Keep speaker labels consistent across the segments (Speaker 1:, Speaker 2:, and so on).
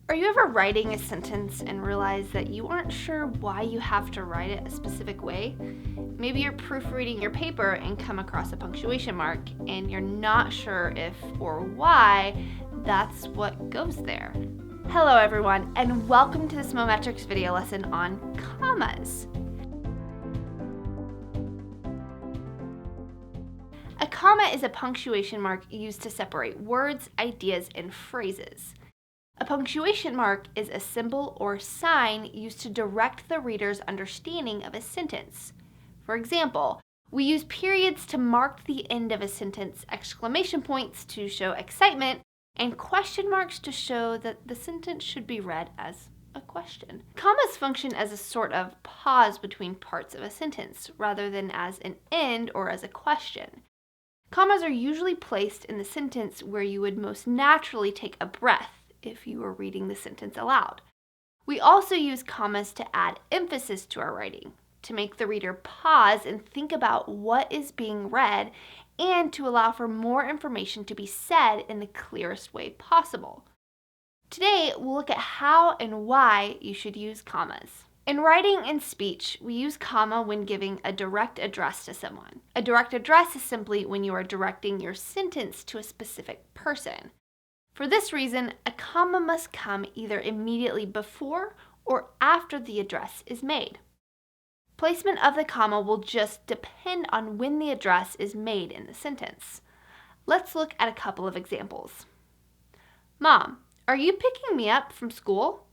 Speaker 1: Are you ever writing a sentence and realize that you aren't sure why you have to write it a specific way? Maybe you're proofreading your paper and come across a punctuation mark and you're not sure if or why that's what goes there. Hello everyone, and welcome to this Mometrics video lesson on commas. A comma is a punctuation mark used to separate words, ideas, and phrases. A punctuation mark is a symbol or sign used to direct the reader's understanding of a sentence. For example, we use periods to mark the end of a sentence, exclamation points to show excitement, and question marks to show that the sentence should be read as a question. Commas function as a sort of pause between parts of a sentence, rather than as an end or as a question. Commas are usually placed in the sentence where you would most naturally take a breath if you were reading the sentence aloud. We also use commas to add emphasis to our writing, to make the reader pause and think about what is being read, and to allow for more information to be said in the clearest way possible. Today, we'll look at how and why you should use commas. In writing and speech, we use comma when giving a direct address to someone. A direct address is simply when you are directing your sentence to a specific person. For this reason, a comma must come either immediately before or after the address is made. Placement of the comma will just depend on when the address is made in the sentence. Let's look at a couple of examples. Mom, are you picking me up from school?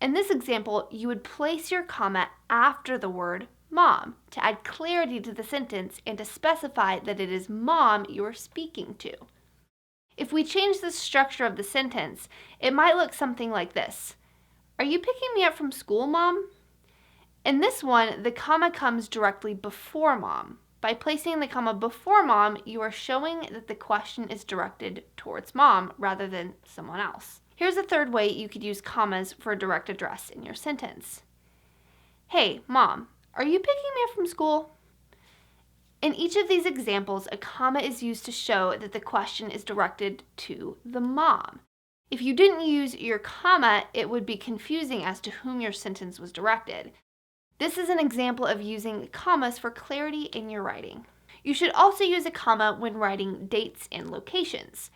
Speaker 1: In this example, you would place your comma after the word mom to add clarity to the sentence and to specify that it is mom you are speaking to. If we change the structure of the sentence, it might look something like this. Are you picking me up from school, Mom? In this one, the comma comes directly before mom. By placing the comma before mom, you are showing that the question is directed towards mom rather than someone else. Here's a third way you could use commas for a direct address in your sentence. Hey, Mom, are you picking me up from school? In each of these examples, a comma is used to show that the question is directed to the mom. If you didn't use your comma, it would be confusing as to whom your sentence was directed. This is an example of using commas for clarity in your writing. You should also use a comma when writing dates and locations.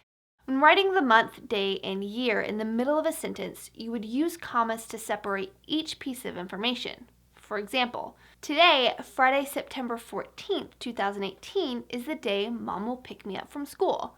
Speaker 1: When writing the month, day, and year in the middle of a sentence, you would use commas to separate each piece of information. For example, today, Friday, September 14th, 2018, is the day Mom will pick me up from school.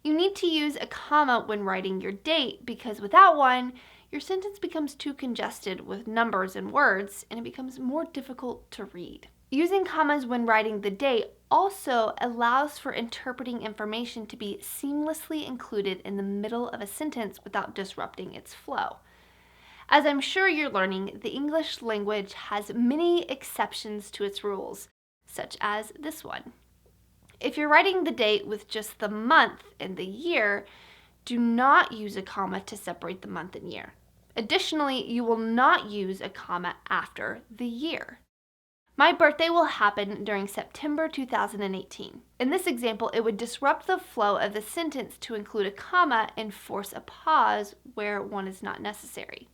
Speaker 1: You need to use a comma when writing your date because without one, your sentence becomes too congested with numbers and words, and it becomes more difficult to read. Using commas when writing the date also allows for interpreting information to be seamlessly included in the middle of a sentence without disrupting its flow. As I'm sure you're learning, the English language has many exceptions to its rules, such as this one. If you're writing the date with just the month and the year, do not use a comma to separate the month and year. Additionally, you will not use a comma after the year. My birthday will happen during September 2018. In this example, it would disrupt the flow of the sentence to include a comma and force a pause where one is not necessary.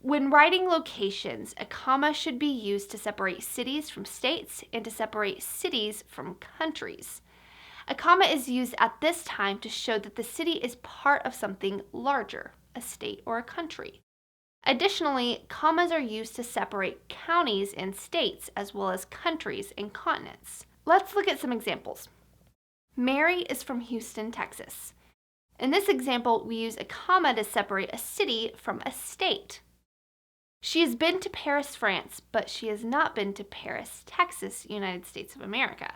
Speaker 1: When writing locations, a comma should be used to separate cities from states and to separate cities from countries. A comma is used at this time to show that the city is part of something larger, a state or a country. Additionally, commas are used to separate counties and states as well as countries and continents. Let's look at some examples. Mary is from Houston, Texas. In this example, we use a comma to separate a city from a state. She has been to Paris, France, but she has not been to Paris, Texas, United States of America.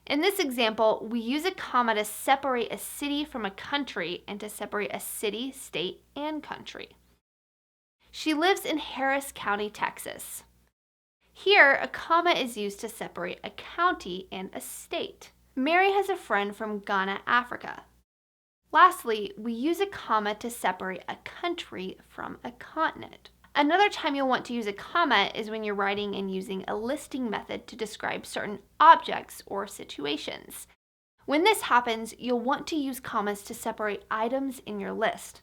Speaker 1: In this example, we use a comma to separate a city from a country and to separate a city, state, and country. She lives in Harris County, Texas. Here, a comma is used to separate a county and a state. Mary has a friend from Ghana, Africa. Lastly, we use a comma to separate a country from a continent. Another time you'll want to use a comma is when you're writing and using a listing method to describe certain objects or situations. When this happens, you'll want to use commas to separate items in your list.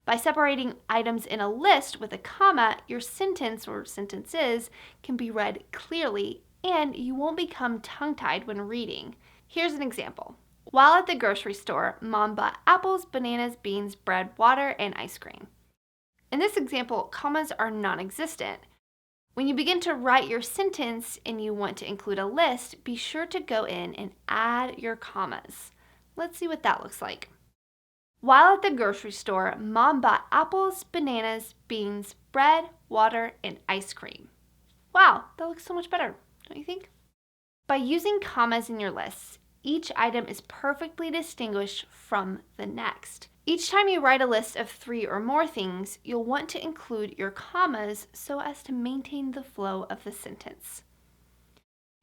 Speaker 1: By separating items in a list with a comma, your sentence or sentences can be read clearly and you won't become tongue-tied when reading. Here's an example. While at the grocery store, Mom bought apples, bananas, beans, bread, water, and ice cream. In this example, commas are non-existent. When you begin to write your sentence and you want to include a list, be sure to go in and add your commas. Let's see what that looks like. While at the grocery store, Mom bought apples, bananas, beans, bread, water, and ice cream. Wow, that looks so much better, don't you think? By using commas in your lists, each item is perfectly distinguished from the next. Each time you write a list of 3 or more things, you'll want to include your commas so as to maintain the flow of the sentence.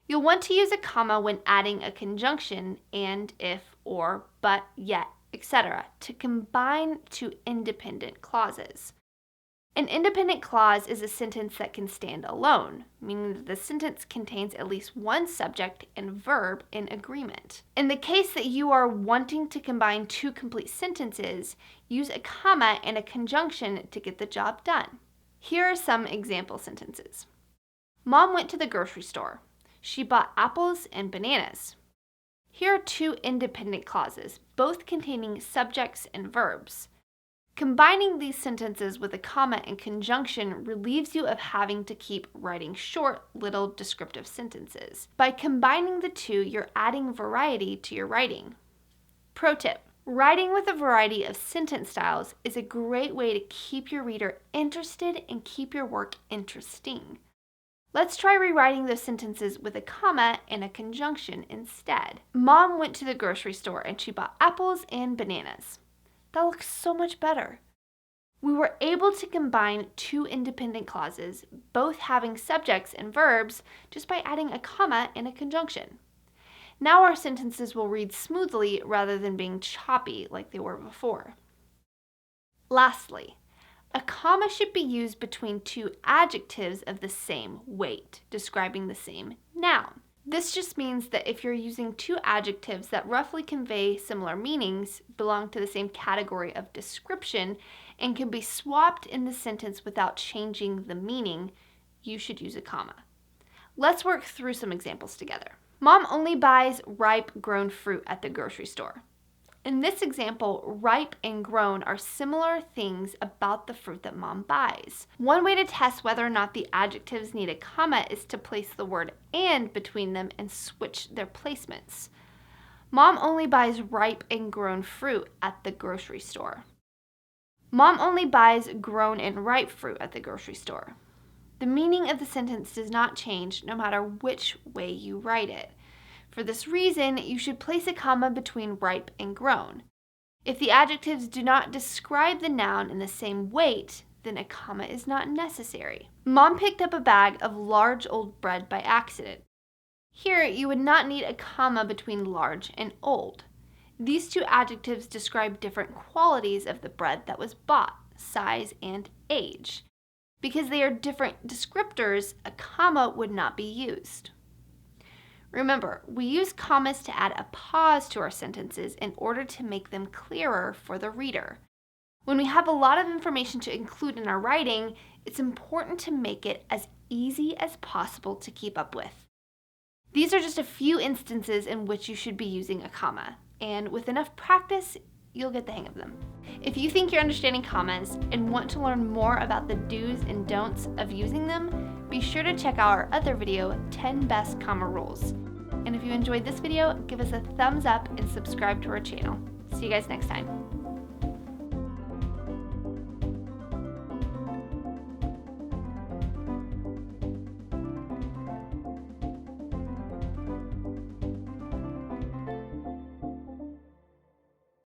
Speaker 1: You'll want to use a comma when adding a conjunction and, if, or, but, yet, etc. to combine two independent clauses. An independent clause is a sentence that can stand alone, meaning that the sentence contains at least one subject and verb in agreement. In the case that you are wanting to combine 2 complete sentences, use a comma and a conjunction to get the job done. Here are some example sentences. Mom went to the grocery store. She bought apples and bananas. Here are 2 independent clauses, both containing subjects and verbs. Combining these sentences with a comma and conjunction relieves you of having to keep writing short, little descriptive sentences. By combining the 2, you're adding variety to your writing. Pro tip: writing with a variety of sentence styles is a great way to keep your reader interested and keep your work interesting. Let's try rewriting those sentences with a comma and a conjunction instead. Mom went to the grocery store and she bought apples and bananas. That looks so much better. We were able to combine 2 independent clauses, both having subjects and verbs, just by adding a comma and a conjunction. Now our sentences will read smoothly rather than being choppy like they were before. Lastly, a comma should be used between 2 adjectives of the same weight, describing the same noun. This just means that if you're using 2 adjectives that roughly convey similar meanings, belong to the same category of description, and can be swapped in the sentence without changing the meaning, you should use a comma. Let's work through some examples together. Mom only buys ripe, grown fruit at the grocery store. In this example, ripe and grown are similar things about the fruit that Mom buys. One way to test whether or not the adjectives need a comma is to place the word and between them and switch their placements. Mom only buys ripe and grown fruit at the grocery store. Mom only buys grown and ripe fruit at the grocery store. The meaning of the sentence does not change no matter which way you write it. For this reason, you should place a comma between ripe and grown. If the adjectives do not describe the noun in the same weight, then a comma is not necessary. Mom picked up a bag of large old bread by accident. Here, you would not need a comma between large and old. These 2 adjectives describe different qualities of the bread that was bought, size and age. Because they are different descriptors, a comma would not be used. Remember, we use commas to add a pause to our sentences in order to make them clearer for the reader. When we have a lot of information to include in our writing, it's important to make it as easy as possible to keep up with. These are just a few instances in which you should be using a comma, and with enough practice, you'll get the hang of them. If you think you're understanding commas and want to learn more about the do's and don'ts of using them, be sure to check out our other video, 10 Best Comma Rules. And if you enjoyed this video, give us a thumbs up and subscribe to our channel. See you guys next time.